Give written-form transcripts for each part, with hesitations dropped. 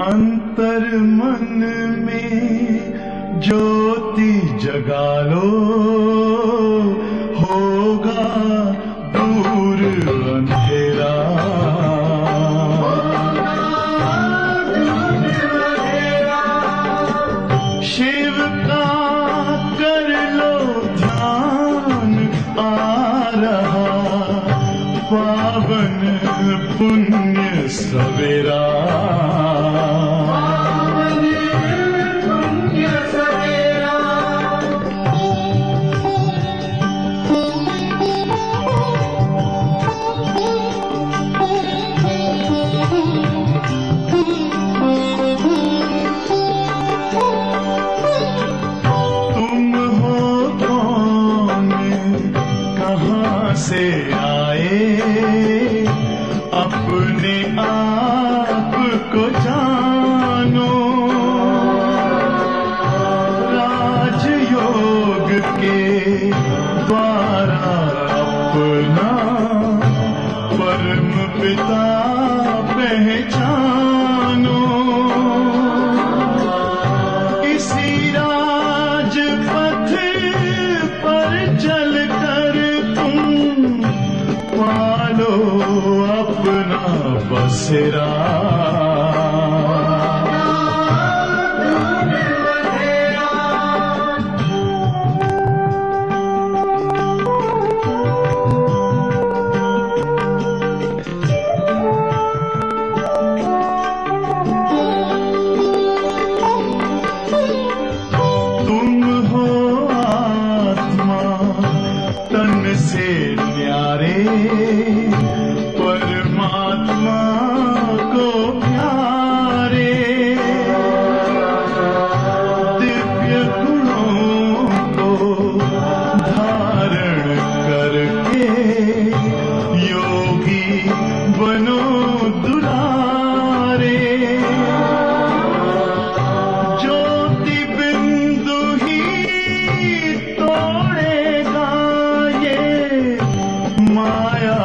अंतर मन में ज्योति जगा लो, होगा दूर अंधेरा। शिव का कर लो ध्यान, आ रहा पावन पुण्य सवेरा। से आए अपने आप को जानो, राजयोग के द्वारा अपना परम पिता पहचानो। इसी राजपथ पर चलकर पालो अपना बसेरा। तुम हो आत्मा तन से न्यारे, परमात्मा को प्यारे। दिव्य गुणों को धारण करके योगी बनो दुलारे। ज्योति बिंदु ही तोड़ेगा ये माया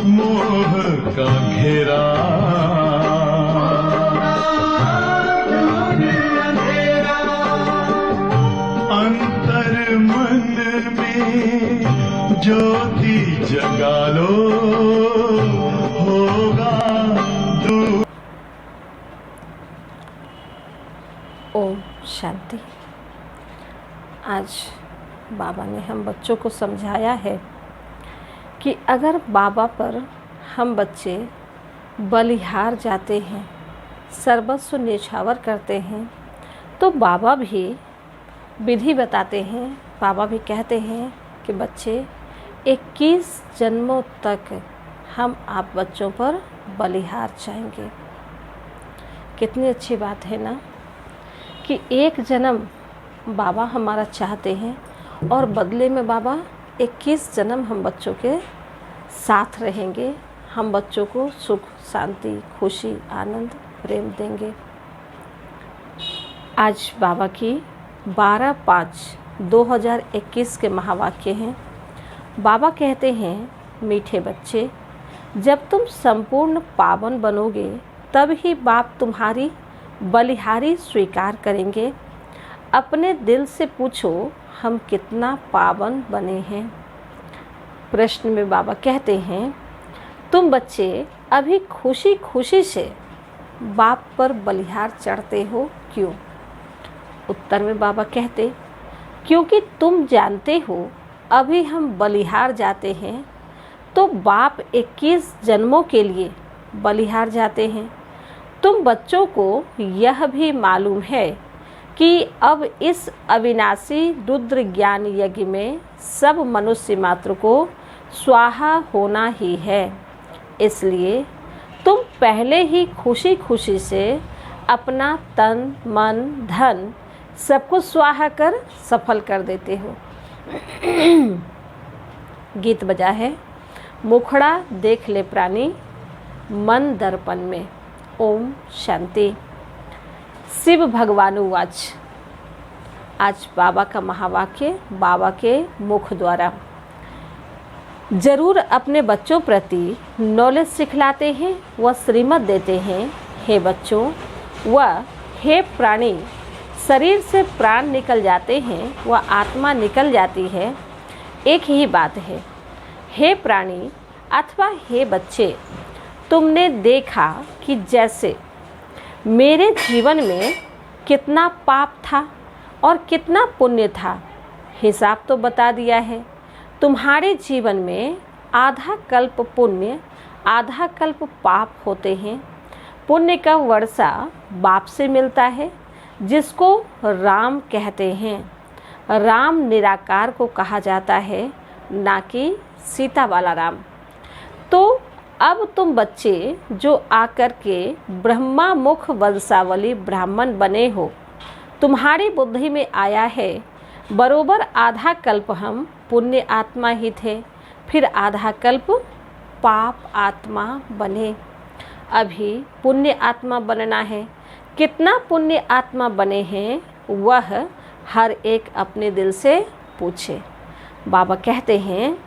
मोह का घेरा। अंतर मन में ज्योति जगा लो, होगा दूर। ओम शांति। आज बाबा ने हम बच्चों को समझाया है कि अगर बाबा पर हम बच्चे बलिहार जाते हैं, सर्वस्व न्यौछावर करते हैं, तो बाबा भी विधि बताते हैं। बाबा भी कहते हैं कि बच्चे 21 जन्मों तक हम आप बच्चों पर बलिहार चाहेंगे। कितनी अच्छी बात है ना कि एक जन्म बाबा हमारा चाहते हैं और बदले में बाबा 21 जन्म हम बच्चों के साथ रहेंगे। हम बच्चों को सुख, शांति, खुशी, आनंद, प्रेम देंगे। आज बाबा की 12/5/2021 के महावाक्य हैं। बाबा कहते हैं, मीठे बच्चे, जब तुम संपूर्ण पावन बनोगे तब ही बाप तुम्हारी बलिहारी स्वीकार करेंगे। अपने दिल से पूछो, हम कितना पावन बने हैं। प्रश्न में बाबा कहते हैं, तुम बच्चे अभी खुशी खुशी से बाप पर बलिहार चढ़ते हो, क्यों? उत्तर में बाबा कहते, क्योंकि तुम जानते हो अभी हम बलिहार जाते हैं तो बाप 21 जन्मों के लिए बलिहार जाते हैं। तुम बच्चों को यह भी मालूम है कि अब इस अविनाशी रुद्र ज्ञान यज्ञ में सब मनुष्य मात्र को स्वाहा होना ही है। इसलिए तुम पहले ही खुशी खुशी से अपना तन, मन, धन सबको स्वाहा कर सफल कर देते हो। गीत बजा है, मुखड़ा देख ले प्राणी मन दर्पण में। ओम शांति। शिव भगवान उवाच। आज बाबा का महावाक्य बाबा के मुख द्वारा। जरूर अपने बच्चों प्रति नॉलेज सिखलाते हैं व श्रीमत देते हैं। हे बच्चों व हे प्राणी, शरीर से प्राण निकल जाते हैं व आत्मा निकल जाती है, एक ही बात है। हे प्राणी अथवा हे बच्चे, तुमने देखा कि जैसे मेरे जीवन में कितना पाप था और कितना पुण्य था, हिसाब तो बता दिया है। तुम्हारे जीवन में आधा कल्प पुण्य, आधा कल्प पाप होते हैं। पुण्य का वर्षा बाप से मिलता है, जिसको राम कहते हैं। राम निराकार को कहा जाता है, ना कि सीता वाला राम। तो अब तुम बच्चे जो आकर के ब्रह्मा मुख वंशावली ब्राह्मण बने हो, तुम्हारी बुद्धि में आया है बरोबर आधा कल्प हम पुण्य आत्मा ही थे, फिर आधा कल्प पाप आत्मा बने। अभी पुण्य आत्मा बनना है। कितना पुण्य आत्मा बने हैं वह हर एक अपने दिल से पूछे। बाबा कहते हैं,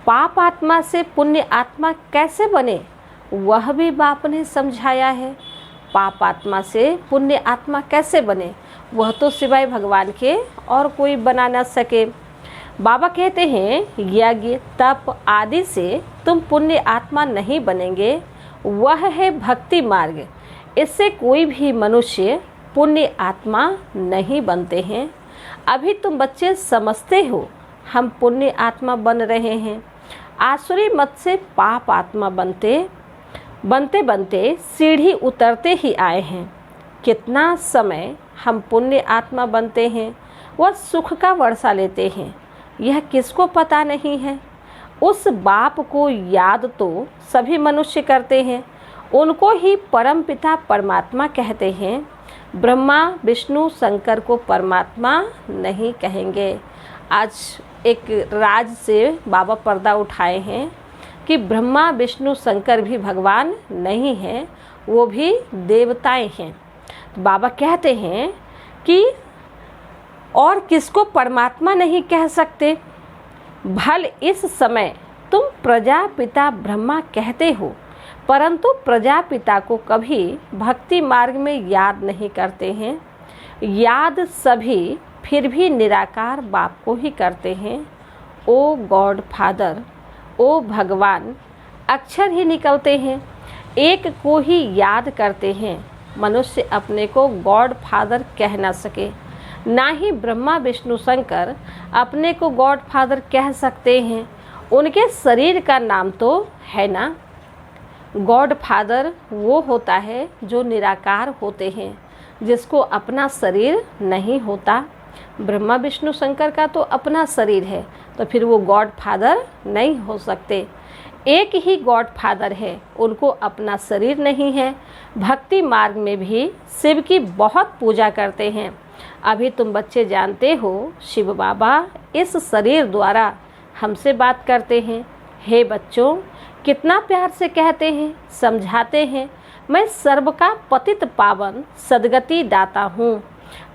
पाप आत्मा से पुण्य आत्मा कैसे बने, वह भी बाप ने समझाया है। पाप आत्मा से पुण्य आत्मा कैसे बने, वह तो सिवाय भगवान के और कोई बना न सके। बाबा कहते हैं, यज्ञ, तप आदि से तुम पुण्य आत्मा नहीं बनेंगे, वह है भक्ति मार्ग। इससे कोई भी मनुष्य पुण्य आत्मा नहीं बनते हैं। अभी तुम बच्चे समझते हो हम पुण्य आत्मा बन रहे हैं। आसुरी मत से पाप आत्मा बनते बनते सीढ़ी उतरते ही आए हैं। कितना समय हम पुण्य आत्मा बनते हैं वह सुख का वर्षा लेते हैं, यह किसको पता नहीं है। उस बाप को याद तो सभी मनुष्य करते हैं, उनको ही परम पिता परमात्मा कहते हैं। ब्रह्मा, विष्णु, शंकर को परमात्मा नहीं कहेंगे। आज एक राज से बाबा पर्दा उठाए हैं कि ब्रह्मा, विष्णु, शंकर भी भगवान नहीं हैं, वो भी देवताएं हैं। तो बाबा कहते हैं कि और किसको परमात्मा नहीं कह सकते। भल इस समय तुम प्रजापिता ब्रह्मा कहते हो, परंतु प्रजापिता को कभी भक्ति मार्ग में याद नहीं करते हैं। याद सभी फिर भी निराकार बाप को ही करते हैं। ओ गॉड फादर, ओ भगवान, अक्षर ही निकलते हैं, एक को ही याद करते हैं। मनुष्य अपने को गॉड फादर कह ना सके, ना ही ब्रह्मा, विष्णु, शंकर अपने को गॉड फादर कह सकते हैं। उनके शरीर का नाम तो है ना। गॉड फादर वो होता है जो निराकार होते हैं, जिसको अपना शरीर नहीं होता। ब्रह्मा, विष्णु, शंकर का तो अपना शरीर है, तो फिर वो गॉड फादर नहीं हो सकते। एक ही गॉड फादर है, उनको अपना शरीर नहीं है। भक्ति मार्ग में भी शिव की बहुत पूजा करते हैं। अभी तुम बच्चे जानते हो शिव बाबा इस शरीर द्वारा हमसे बात करते हैं। हे बच्चों, कितना प्यार से कहते हैं, समझाते हैं, मैं सर्व का पतित पावन सदगति दाता हूँ।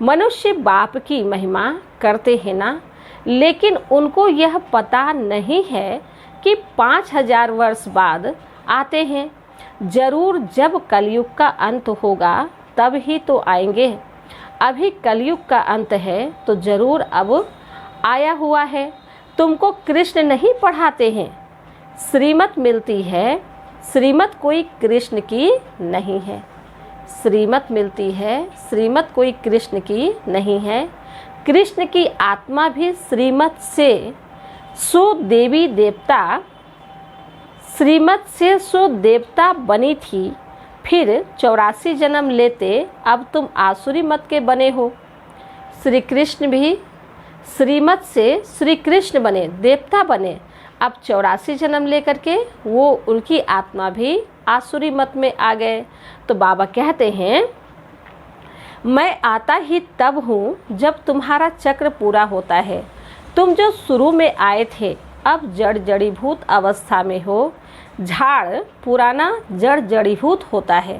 मनुष्य बाप की महिमा करते हैं ना, लेकिन उनको यह पता नहीं है कि 5000 वर्ष बाद आते हैं। जरूर जब कलयुग का अंत होगा तब ही तो आएंगे। अभी कलयुग का अंत है तो जरूर अब आया हुआ है। तुमको कृष्ण नहीं पढ़ाते हैं, श्रीमत मिलती है। श्रीमत कोई कृष्ण की नहीं है। श्रीमत मिलती है, श्रीमत कोई कृष्ण की नहीं है। कृष्ण की आत्मा भी श्रीमत से सो देवी देवता, श्रीमत से सो देवता बनी थी। फिर 84 जन्म लेते, अब तुम आसुरी मत के बने हो। श्री कृष्ण भी श्रीमत से श्री कृष्ण बने, देवता बने। अब 84 जन्म लेकर के वो उनकी आत्मा भी आसुरी मत में आ गए। तो बाबा कहते हैं, मैं आता ही तब हूँ जब तुम्हारा चक्र पूरा होता है। तुम जो शुरू में आए थे अब जड़ जड़ीभूत अवस्था में हो। झाड़ पुराना जड़ जड़ीभूत होता है।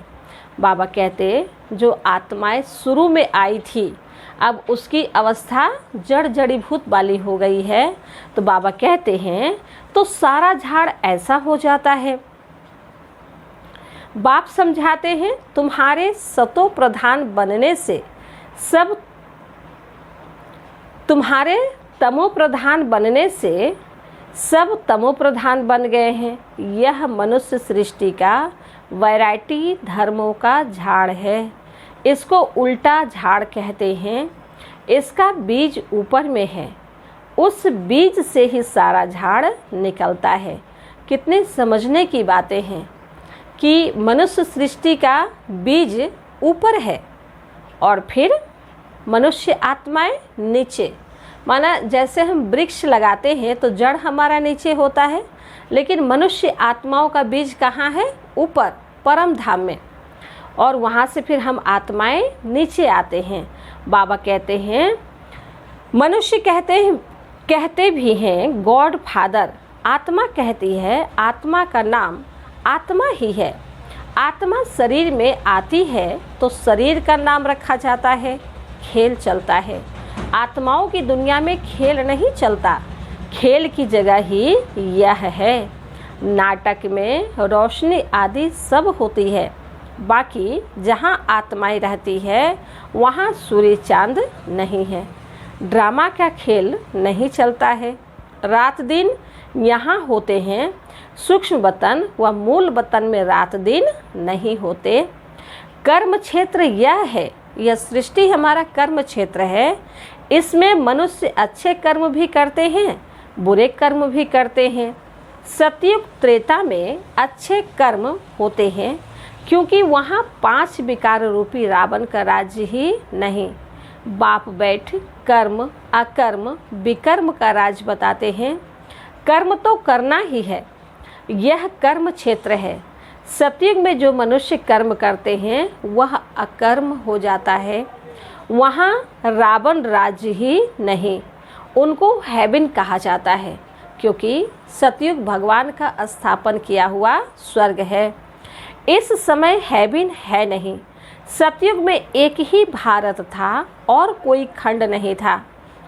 बाबा कहते, जो आत्माएं शुरू में आई थी अब उसकी अवस्था जड़ जड़ीभूत वाली हो गई है। तो बाबा कहते हैं, तो सारा झाड़ ऐसा हो जाता है। बाप समझाते हैं, तुम्हारे सतो प्रधान बनने से सब, तुम्हारे तमो प्रधान बनने से सब तमो प्रधान बन गए हैं। यह मनुष्य सृष्टि का वैरायटी धर्मों का झाड़ है। इसको उल्टा झाड़ कहते हैं। इसका बीज ऊपर में है, उस बीज से ही सारा झाड़ निकलता है। कितनी समझने की बातें हैं कि मनुष्य सृष्टि का बीज ऊपर है और फिर मनुष्य आत्माएं नीचे। माना जैसे हम वृक्ष लगाते हैं तो जड़ हमारा नीचे होता है, लेकिन मनुष्य आत्माओं का बीज कहाँ है? ऊपर परम धाम में, और वहाँ से फिर हम आत्माएं नीचे आते हैं। बाबा कहते हैं, मनुष्य कहते भी हैं गॉड फादर। आत्मा कहती है, आत्मा का नाम आत्मा ही है। आत्मा शरीर में आती है तो शरीर का नाम रखा जाता है। खेल चलता है। आत्माओं की दुनिया में खेल नहीं चलता, खेल की जगह ही यह है। नाटक में रोशनी आदि सब होती है, बाकी जहाँ आत्माएं रहती है वहाँ सूर्य चांद नहीं है। ड्रामा का खेल नहीं चलता है। रात दिन यहाँ होते हैं, सूक्ष्म वतन व मूल वतन में रात दिन नहीं होते। कर्म क्षेत्र यह है, यह सृष्टि हमारा कर्म क्षेत्र है। इसमें मनुष्य अच्छे कर्म भी करते हैं, बुरे कर्म भी करते हैं। सतयुग त्रेता में अच्छे कर्म होते हैं, क्योंकि वहाँ 5 विकार रूपी रावण का राज्य ही नहीं। बाप बैठ कर्म अकर्म विकर्म का राज बताते हैं। कर्म तो करना ही है, यह कर्म क्षेत्र है। सतयुग में जो मनुष्य कर्म करते हैं वह अकर्म हो जाता है। वहाँ रावण राज्य ही नहीं, उनको हेवन कहा जाता है, क्योंकि सतयुग भगवान का स्थापन किया हुआ स्वर्ग है। इस समय हेवन है नहीं। सतयुग में एक ही भारत था और कोई खंड नहीं था।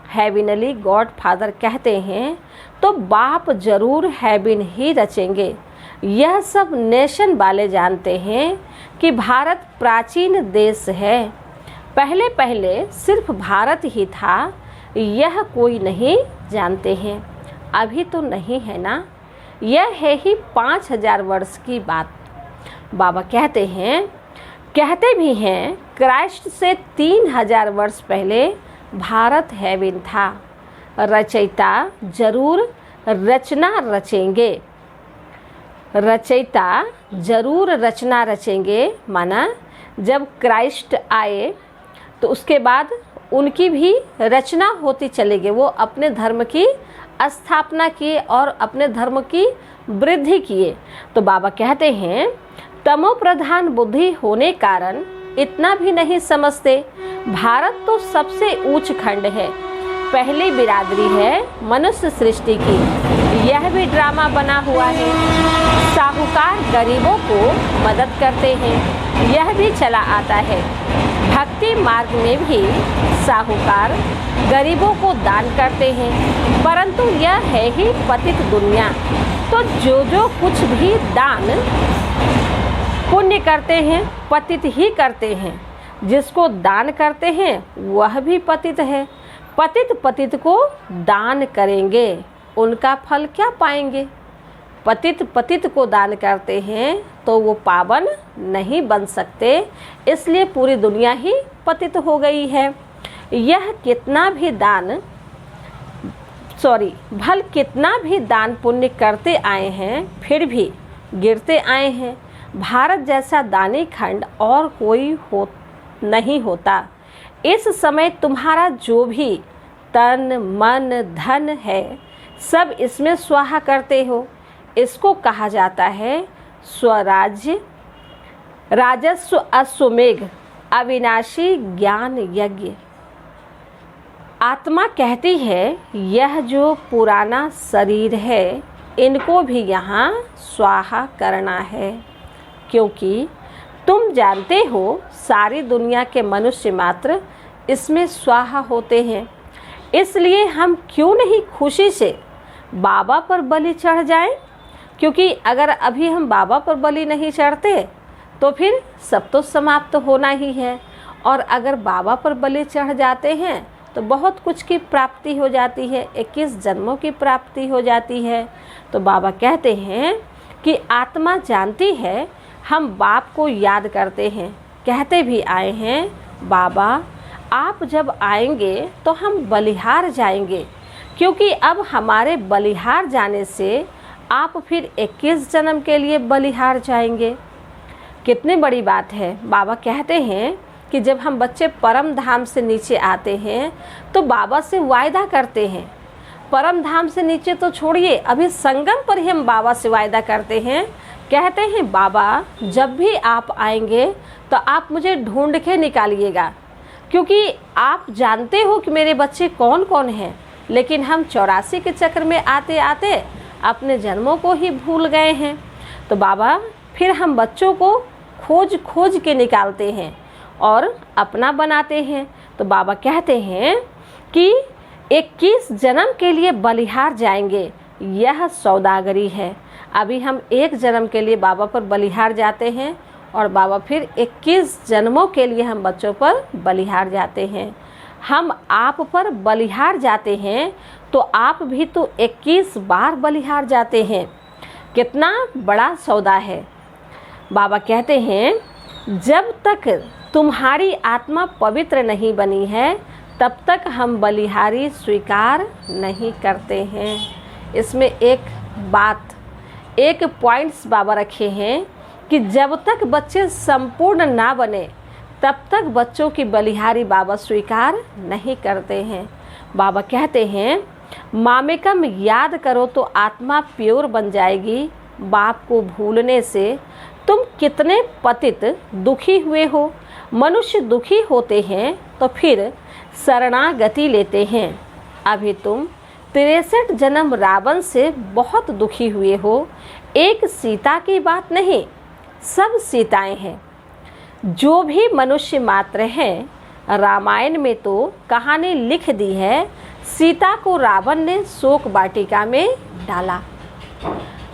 हेविनली गॉड फादर कहते हैं तो बाप जरूर हेवन ही रचेंगे। यह सब नेशन वाले जानते हैं कि भारत प्राचीन देश है। पहले पहले सिर्फ भारत ही था, यह कोई नहीं जानते हैं। अभी तो नहीं है ना, यह है ही 5000 वर्ष की बात। बाबा कहते भी हैं क्राइस्ट से 3000 वर्ष पहले भारत हेवन था। रचयिता जरूर रचना रचेंगे। रचयिता जरूर रचना रचेंगे, माना जब क्राइस्ट आए तो उसके बाद उनकी भी रचना होती चलेगी। वो अपने धर्म की स्थापना किए और अपने धर्म की वृद्धि किए। तो बाबा कहते हैं तमो प्रधान बुद्धि होने कारण इतना भी नहीं समझते। भारत तो सबसे ऊंच खंड है, पहली बिरादरी है मनुष्य सृष्टि की, यह भी ड्रामा बना हुआ है। साहूकार गरीबों को मदद करते हैं, यह भी चला आता है। भक्ति मार्ग में भी साहूकार गरीबों को दान करते हैं, परंतु यह है ही पतित दुनिया। तो जो कुछ भी दान पुण्य करते हैं पतित ही करते हैं। जिसको दान करते हैं वह भी पतित है। पतित को दान करेंगे, उनका फल क्या पाएंगे? पतित को दान करते हैं तो वो पावन नहीं बन सकते, इसलिए पूरी दुनिया ही पतित हो गई है। यह कितना भी कितना भी दान पुण्य करते आए हैं फिर भी गिरते आए हैं। भारत जैसा दानी खंड और कोई नहीं होता। इस समय तुम्हारा जो भी तन मन धन है सब इसमें स्वाहा करते हो। इसको कहा जाता है स्वराज्य, राजस्व, अश्वमेघ, अविनाशी ज्ञान यज्ञ। आत्मा कहती है यह जो पुराना शरीर है इनको भी यहाँ स्वाहा करना है, क्योंकि तुम जानते हो सारी दुनिया के मनुष्य मात्र इसमें स्वाहा होते हैं। इसलिए हम क्यों नहीं खुशी से बाबा पर बलि चढ़ जाएं? क्योंकि अगर अभी हम बाबा पर बलि नहीं चढ़ते तो फिर सब तो समाप्त होना ही है, और अगर बाबा पर बलि चढ़ जाते हैं तो बहुत कुछ की प्राप्ति हो जाती है, 21 जन्मों की प्राप्ति हो जाती है। तो बाबा कहते हैं कि आत्मा जानती है हम बाप को याद करते हैं, कहते भी आए हैं बाबा आप जब आएंगे तो हम बलिहार जाएंगे, क्योंकि अब हमारे बलिहार जाने से आप फिर 21 जन्म के लिए बलिहार जाएंगे। कितनी बड़ी बात है। बाबा कहते हैं कि जब हम बच्चे परम धाम से नीचे आते हैं तो बाबा से वायदा करते हैं। परम धाम से नीचे तो छोड़िए, अभी संगम पर ही हम बाबा से वायदा करते हैं। कहते हैं बाबा जब भी आप आएंगे तो आप मुझे ढूंढ के निकालिएगा, क्योंकि आप जानते हो कि मेरे बच्चे कौन कौन हैं। लेकिन हम 84 के चक्र में आते आते अपने जन्मों को ही भूल गए हैं। तो बाबा फिर हम बच्चों को खोज के निकालते हैं और अपना बनाते हैं। तो बाबा कहते हैं कि 21 जन्म के लिए बलिहार जाएंगे, यह सौदागरी है। अभी हम 1 जन्म के लिए बाबा पर बलिहार जाते हैं और बाबा फिर 21 जन्मों के लिए हम बच्चों पर बलिहार जाते हैं। हम आप पर बलिहार जाते हैं तो आप भी तो 21 बार बलिहार जाते हैं। कितना बड़ा सौदा है। बाबा कहते हैं जब तक तुम्हारी आत्मा पवित्र नहीं बनी है तब तक हम बलिहारी स्वीकार नहीं करते हैं। इसमें एक पॉइंट्स बाबा रखे हैं कि जब तक बच्चे संपूर्ण ना बने तब तक बच्चों की बलिहारी बाबा स्वीकार नहीं करते हैं। बाबा कहते हैं मामेकम याद करो तो आत्मा प्योर बन जाएगी। बाप को भूलने से तुम कितने पतित दुखी हुए हो। मनुष्य दुखी होते हैं तो फिर शरणागति लेते हैं। अभी तुम 63 जन्म रावण से बहुत दुखी हुए हो। एक सीता की बात नहीं, सब सीताएं हैं। जो भी मनुष्य मात्र हैं, रामायण में तो कहानी लिख दी है, सीता को रावण ने शोक वाटिका में डाला।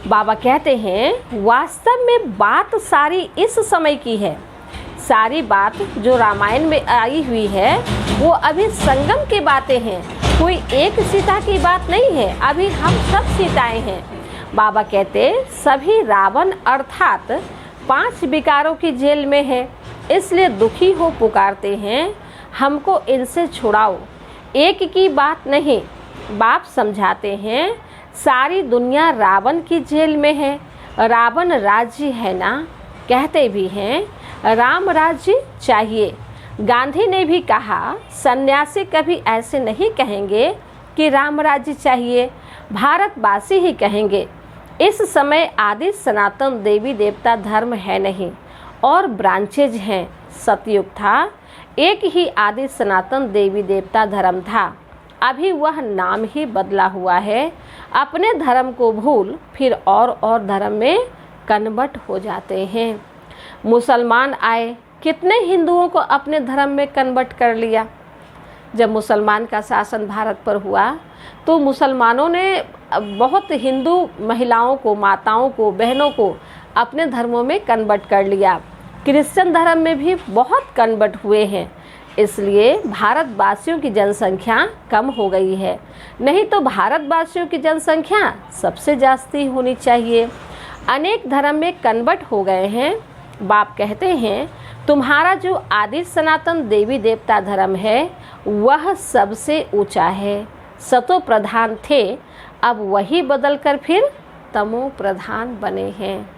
बाबा कहते हैं वास्तव में बात सारी इस समय की है। सारी बात जो रामायण में आई हुई है वो अभी संगम की बातें हैं, कोई एक सीता की बात नहीं है। अभी हम सब सीताएं हैं। बाबा कहते सभी रावण अर्थात 5 विकारों की जेल में है, इसलिए दुखी हो पुकारते हैं हमको इनसे छुड़ाओ। एक की बात नहीं, बाप समझाते हैं सारी दुनिया रावण की जेल में है। रावण राज्य है ना, कहते भी हैं राम राज्य चाहिए। गांधी ने भी कहा सन्यासी कभी ऐसे नहीं कहेंगे कि राम राज्य चाहिए। भारतवासी ही कहेंगे। इस समय आदि सनातन देवी देवता धर्म है नहीं और ब्रांचेज हैं। सतयुग था, एक ही आदि सनातन देवी देवता धर्म था। अभी वह नाम ही बदला हुआ है। अपने धर्म को भूल फिर और धर्म में कन्वर्ट हो जाते हैं। मुसलमान आए, कितने हिंदुओं को अपने धर्म में कन्वर्ट कर लिया। जब मुसलमान का शासन भारत पर हुआ तो मुसलमानों ने बहुत हिंदू महिलाओं को, माताओं को, बहनों को अपने धर्मों में कन्वर्ट कर लिया। क्रिश्चियन धर्म में भी बहुत कन्वर्ट हुए हैं। इसलिए भारतवासियों की जनसंख्या कम हो गई है। नहीं तो भारतवासियों की जनसंख्या सबसे जास्ती होनी चाहिए। अनेक धर्म में कन्वर्ट हो गए हैं। बाप कहते हैं तुम्हारा जो आदि सनातन देवी देवता धर्म है वह सबसे ऊंचा है। सतो प्रधान थे, अब वही बदलकर फिर तमो प्रधान बने हैं।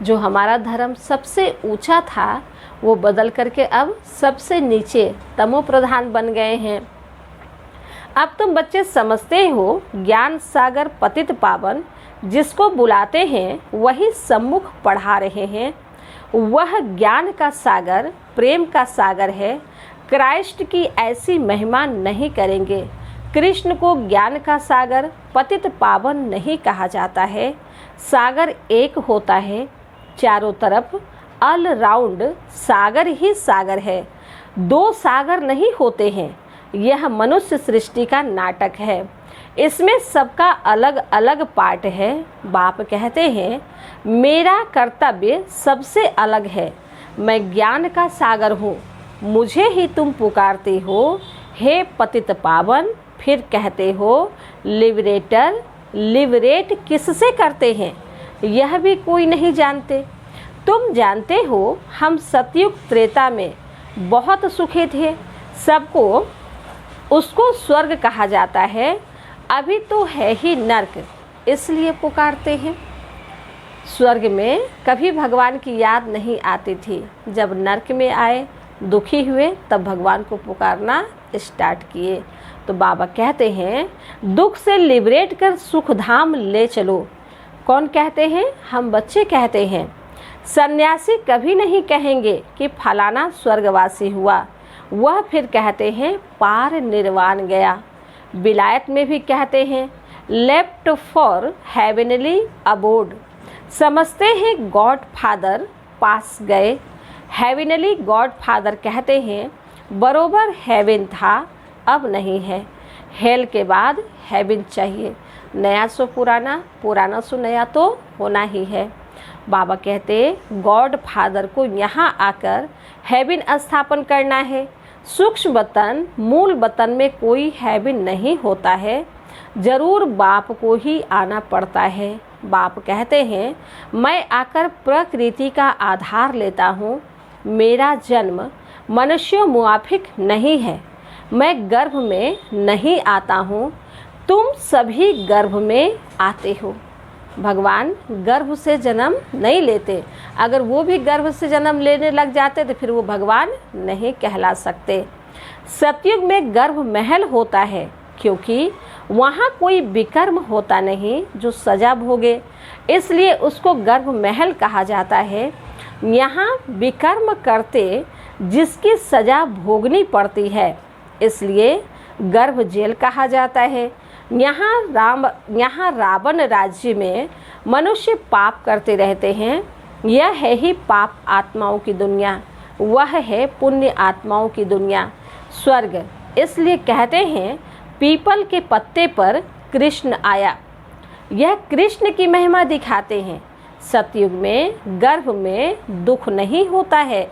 जो हमारा धर्म सबसे ऊंचा था वो बदल करके अब सबसे नीचे तमो प्रधान बन गए हैं। अब तुम बच्चे समझते हो, ज्ञान सागर पतित पावन जिसको बुलाते हैं वही सम्मुख पढ़ा रहे हैं। वह ज्ञान का सागर, प्रेम का सागर है। क्राइस्ट की ऐसी महिमा नहीं करेंगे। कृष्ण को ज्ञान का सागर, पतित पावन नहीं कहा जाता है। सागर एक होता है, चारों तरफ ऑल राउंड सागर ही सागर है। दो सागर नहीं होते हैं। यह मनुष्य सृष्टि का नाटक है। इसमें सबका अलग अलग पार्ट है। बाप कहते हैं मेरा कर्तव्य सबसे अलग है। मैं ज्ञान का सागर हूँ, मुझे ही तुम पुकारते हो हे पतित पावन। फिर कहते हो लिबरेटर। लिबरेट किससे करते हैं यह भी कोई नहीं जानते। तुम जानते हो हम सतयुग त्रेता में बहुत सुखी थे। सबको उसको स्वर्ग कहा जाता है। अभी तो है ही नर्क, इसलिए पुकारते हैं। स्वर्ग में कभी भगवान की याद नहीं आती थी। जब नर्क में आए, दुखी हुए, तब भगवान को पुकारना स्टार्ट किए। तो बाबा कहते हैं दुख से लिबरेट कर सुख धाम ले चलो। कौन कहते हैं? हम बच्चे कहते हैं। सन्यासी कभी नहीं कहेंगे कि फलाना स्वर्गवासी हुआ। वह फिर कहते हैं पार निर्वाण गया। विलायत में भी कहते हैं लेफ्ट फॉर हेवनली अबोर्ड। समझते हैं गॉड फादर पास गए। हेवनली गॉड फादर कहते हैं बरोबर हेवन था, अब नहीं है। हेल के बाद हेवन चाहिए। नया सो पुराना, पुराना सो नया तो होना ही है। बाबा कहते गॉड फादर को यहाँ आकर हेवन स्थापन करना है। सूक्ष्म वतन, मूल वतन में कोई हेवन नहीं होता है। जरूर बाप को ही आना पड़ता है। बाप कहते हैं मैं आकर प्रकृति का आधार लेता हूँ। मेरा जन्म मनुष्यों मुआफिक नहीं है। मैं गर्भ में नहीं आता हूँ, तुम सभी गर्भ में आते हो। भगवान गर्भ से जन्म नहीं लेते। अगर वो भी गर्भ से जन्म लेने लग जाते तो फिर वो भगवान नहीं कहला सकते। सतयुग में गर्भ महल होता है क्योंकि वहाँ कोई विकर्म होता नहीं जो सजा भोगे, इसलिए उसको गर्भ महल कहा जाता है। यहाँ विकर्म करते जिसकी सजा भोगनी पड़ती है, इसलिए गर्भ जेल कहा जाता है। यहाँ रावण राज्य में मनुष्य पाप करते रहते हैं। यह है ही पाप आत्माओं की दुनिया, वह है पुण्य आत्माओं की दुनिया, स्वर्ग। इसलिए कहते हैं पीपल के पत्ते पर कृष्ण आया। यह कृष्ण की महिमा दिखाते हैं। सतयुग में गर्भ में दुख नहीं होता है।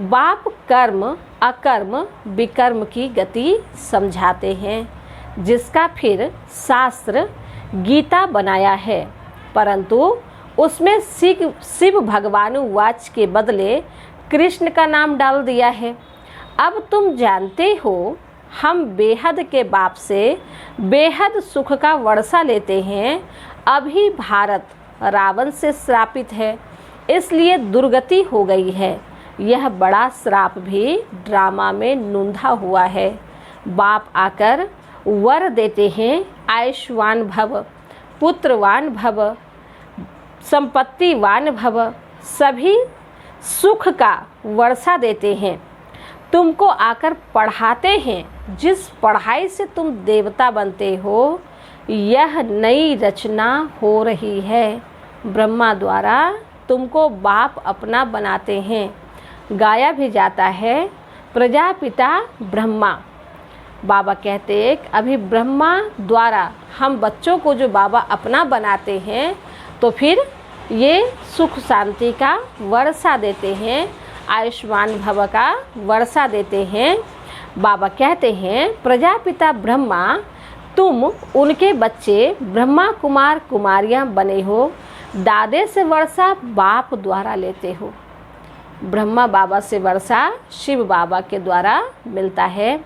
बाप कर्म अकर्म विकर्म की गति समझाते हैं, जिसका फिर शास्त्र गीता बनाया है। परंतु उसमें शिव भगवानुवाच के बदले कृष्ण का नाम डाल दिया है। अब तुम जानते हो हम बेहद के बाप से बेहद सुख का वर्षा लेते हैं। अभी भारत रावण से श्रापित है, इसलिए दुर्गति हो गई है। यह बड़ा श्राप भी ड्रामा में नूंधा हुआ है। बाप आकर वर देते हैं आयुष्मान भव। पुत्रवान भव, संपत्तिवान भव, सभी सुख का वर्षा देते हैं। तुमको आकर पढ़ाते हैं, जिस पढ़ाई से तुम देवता बनते हो, यह नई रचना हो रही है। ब्रह्मा द्वारा तुमको बाप अपना बनाते हैं। गाया भी जाता है प्रजापिता ब्रह्मा। बाबा कहते हैं कि अभी ब्रह्मा द्वारा हम बच्चों को जो बाबा अपना बनाते हैं, तो फिर ये सुख शांति का वर्षा देते हैं, आयुष्मान भव का वर्षा देते हैं। बाबा कहते हैं प्रजापिता ब्रह्मा, तुम उनके बच्चे ब्रह्मा कुमार कुमारियाँ बने हो। दादे से वर्षा बाप द्वारा लेते हो। ब्रह्मा बाबा से वर्षा शिव बाबा के द्वारा मिलता है।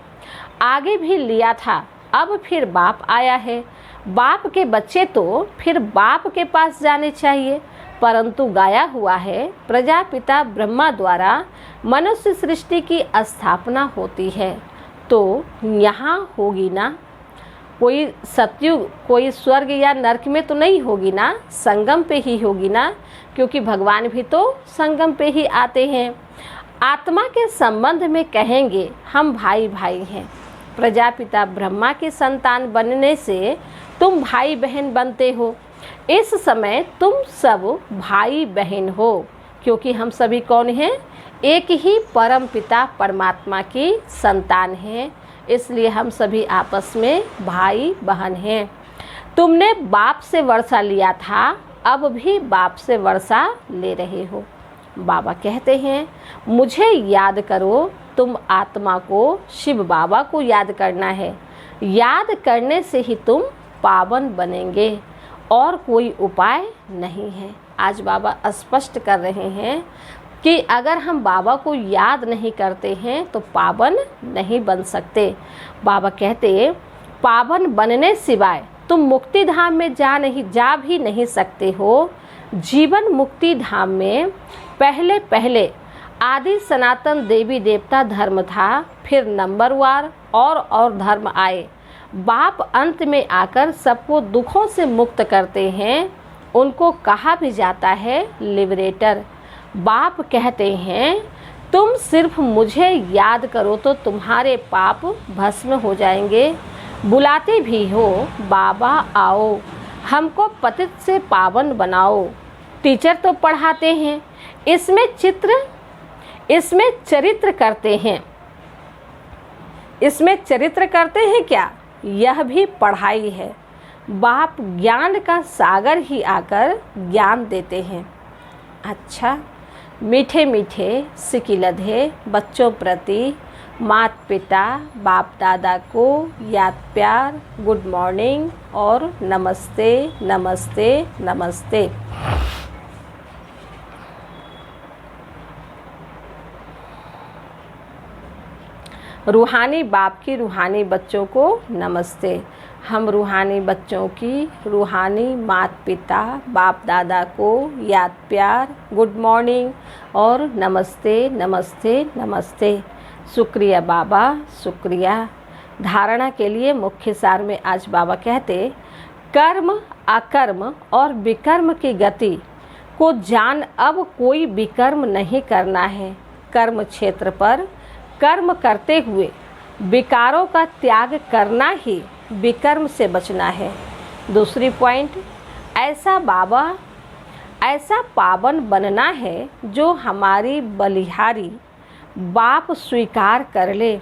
आगे भी लिया था, अब फिर बाप आया है। बाप के बच्चे तो फिर बाप के पास जाने चाहिए, परंतु गाया हुआ है प्रजापिता ब्रह्मा द्वारा मनुष्य सृष्टि की स्थापना होती है। तो यहाँ होगी ना कोई सतयुग, कोई स्वर्ग या नरक में तो नहीं होगी ना, संगम पे ही होगी ना, क्योंकि भगवान भी तो संगम पे ही आते हैं। आत्मा के संबंध में कहेंगे हम भाई भाई हैं। प्रजापिता ब्रह्मा के संतान बनने से तुम भाई बहन बनते हो। इस समय तुम सब भाई बहन हो, क्योंकि हम सभी कौन हैं? एक ही परम पिता परमात्मा की संतान हैं, इसलिए हम सभी आपस में भाई बहन हैं। तुमने बाप से वर्षा लिया था, अब भी बाप से वर्षा ले रहे हो। बाबा कहते हैं मुझे याद करो। तुम आत्मा को, शिव बाबा को याद करना है। याद करने से ही तुम पावन बनेंगे, और कोई उपाय नहीं है। आज बाबा स्पष्ट कर रहे हैं कि अगर हम बाबा को याद नहीं करते हैं तो पावन नहीं बन सकते। बाबा कहते पावन बनने सिवाय तुम मुक्ति धाम में जा भी नहीं सकते हो। जीवन मुक्ति धाम में पहले पहले आदि सनातन देवी देवता धर्म था, फिर नंबरवार और धर्म आए। बाप अंत में आकर सबको दुखों से मुक्त करते हैं। उनको कहा भी जाता है लिबरेटर। बाप कहते हैं तुम सिर्फ मुझे याद करो तो तुम्हारे पाप भस्म हो जाएंगे। बुलाते भी हो बाबा आओ, हमको पतित से पावन बनाओ। टीचर तो पढ़ाते हैं, इसमें चरित्र करते हैं। इसमें चरित्र करते हैं क्या? यह भी पढ़ाई है। बाप ज्ञान का सागर ही आकर ज्ञान देते हैं। अच्छा, मीठे मीठे सिकिलधे बच्चों प्रति माता पिता बाप दादा को याद प्यार, गुड मॉर्निंग और नमस्ते नमस्ते नमस्ते। रूहानी बाप की रूहानी बच्चों को नमस्ते। हम रूहानी बच्चों की रूहानी माता पिता बाप दादा को याद प्यार, गुड मॉर्निंग और नमस्ते नमस्ते नमस्ते। शुक्रिया बाबा, शुक्रिया। धारणा के लिए मुख्य सार में आज बाबा कहते कर्म, अकर्म और विकर्म की गति को जान। अब कोई विकर्म नहीं करना है। कर्म क्षेत्र पर कर्म करते हुए विकारों का त्याग करना ही विकर्म से बचना है। दूसरी पॉइंट, ऐसा पावन बनना है जो हमारी बलिहारी बाप स्वीकार कर ले।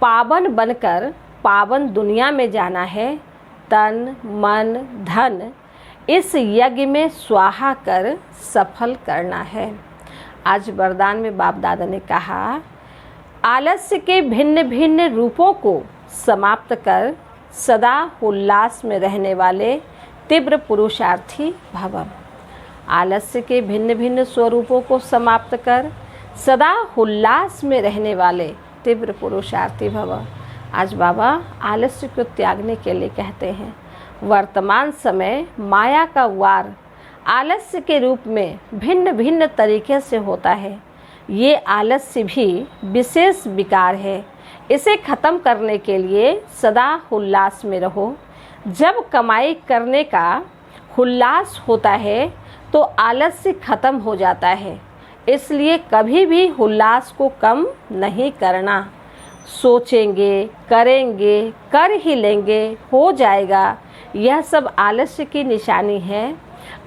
पावन बनकर पावन दुनिया में जाना है। तन मन धन इस यज्ञ में स्वाहा कर सफल करना है। आज वरदान में बाप दादा ने कहा आलस्य के भिन्न भिन्न रूपों को समाप्त कर सदा उल्लास में रहने वाले तीव्र पुरुषार्थी भव। आलस्य के भिन्न भिन्न स्वरूपों को समाप्त कर सदा उल्लास में रहने वाले तीव्र पुरुषार्थी भव। आज बाबा आलस्य को त्यागने के लिए कहते हैं। वर्तमान समय माया का वार आलस्य के रूप में भिन्न भिन्न तरीके से होता है। ये आलस्य भी विशेष विकार है। इसे खत्म करने के लिए सदा उल्लास में रहो। जब कमाई करने का उल्लास होता है तो आलस्य खत्म हो जाता है। इसलिए कभी भी उल्लास को कम नहीं करना। सोचेंगे, करेंगे, कर ही लेंगे, हो जाएगा, यह सब आलस्य की निशानी है।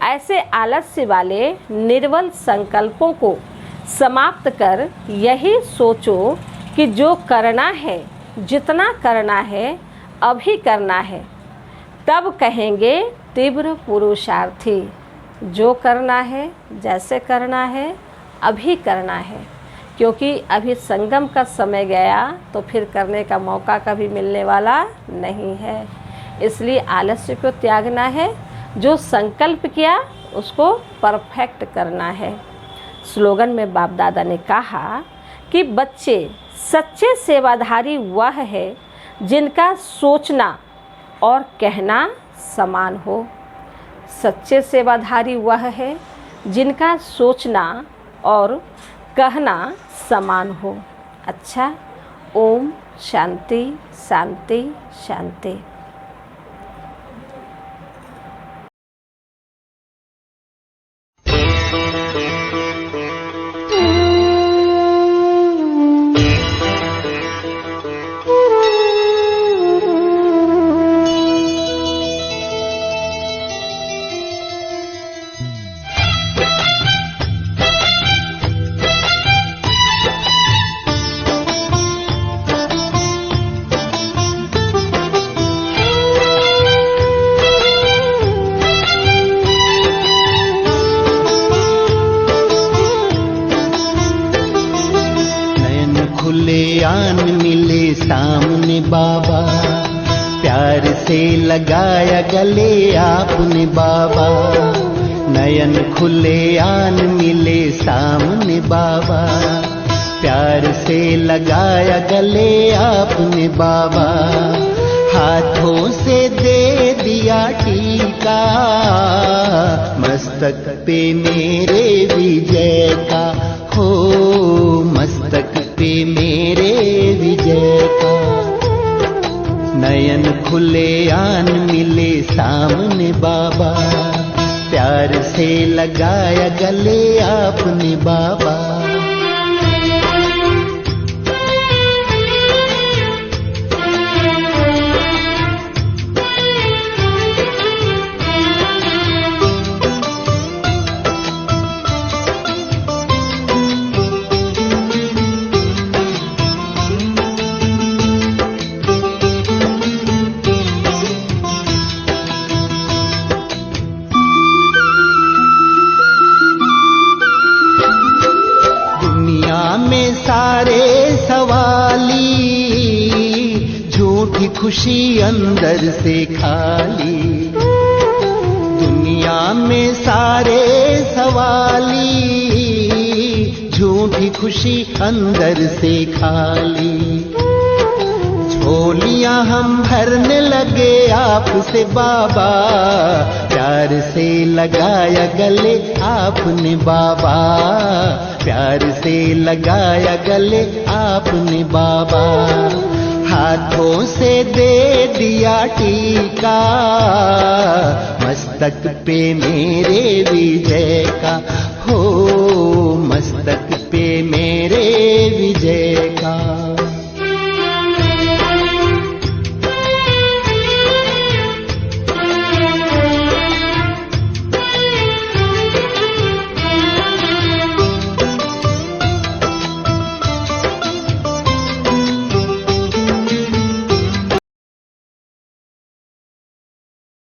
ऐसे आलस्य वाले निर्बल संकल्पों को समाप्त कर यही सोचो कि जो करना है, जितना करना है, अभी करना है। तब कहेंगे तीव्र पुरुषार्थी। जो करना है, जैसे करना है, अभी करना है, क्योंकि अभी संगम का समय गया तो फिर करने का मौका कभी मिलने वाला नहीं है। इसलिए आलस्य को त्यागना है, जो संकल्प किया उसको परफेक्ट करना है। स्लोगन में बाप दादा ने कहा कि बच्चे, सच्चे सेवाधारी वह है जिनका सोचना और कहना समान हो। सच्चे सेवाधारी वह है जिनका सोचना और कहना समान हो। अच्छा, ओम शांति शांति शांति। आन मिले सामने बाबा, प्यार से लगाया गले आपने बाबा। नयन खुले आन मिले सामने बाबा, प्यार से लगाया गले आपने बाबा। हाथों से दे दिया टीका, मस्तक पे मेरे विजय का हो, मस्तक पे मेरे विजय का। नयन खुले आन मिले सामने बाबा, प्यार से लगाया गले आपने बाबा। सारे सवाली, झूठी खुशी अंदर से खाली। दुनिया में सारे सवाली, झूठी खुशी अंदर से खाली। झोलियां हम भरने लगे आपसे बाबा, प्यार से लगाया गले आपने बाबा, प्यार से लगाया गले आपने बाबा। हाथों से दे दिया टीका, मस्तक पे मेरे विजय का हो,